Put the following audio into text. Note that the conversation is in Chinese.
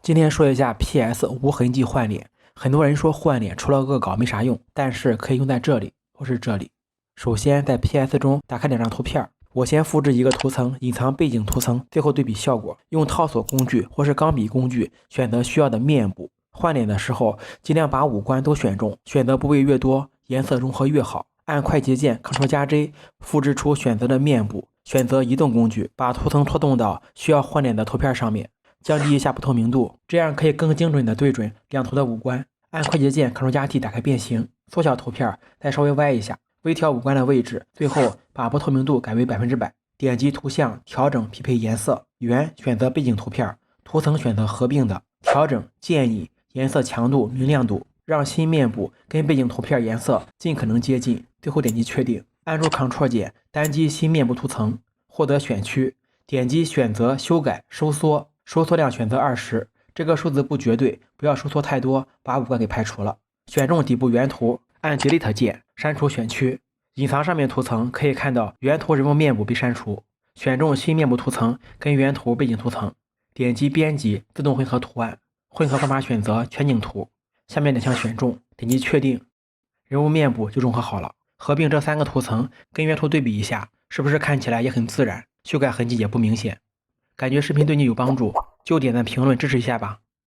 今天说一下 PS 无痕迹换脸。很多人说换脸除了恶搞没啥用，但是可以用在这里或是这里。首先在 PS 中打开两张图片，我先复制一个图层，隐藏背景图层，最后对比效果。用套索工具或是钢笔工具选择需要的面部。换脸的时候尽量把五官都选中，选择部位越多，颜色融合越好。按快捷键 Ctrl+J 复制出选择的面部，选择移动工具，把图层拖动到需要换脸的图片上面。降低一下不透明度，这样可以更精准的对准两图的五官。按快捷键 Ctrl+T 打开变形，缩小图片，再稍微歪一下，微调五官的位置，最后把不透明度改为100%。点击图像，调整匹配颜色，圆选择背景图片，图层选择合并的，调整建议颜色强度、明亮度，让新面部跟背景图片颜色尽可能接近，最后点击确定。按住 Ctrl 键，单击新面部图层，获得选区，点击选择修改收缩。收缩量选择20，这个数字不绝对，不要收缩太多，把五官给排除了。选中底部原图，按 Delete 键删除选区，隐藏上面图层，可以看到原图人物面部被删除。选中新面部图层跟原图背景图层，点击编辑自动混合图案，混合方法选择全景图，下面两项选中，点击确定，人物面部就融合好了。合并这三个图层跟原图对比一下，是不是看起来也很自然，修改痕迹也不明显？感觉视频对你有帮助，就点赞评论支持一下吧。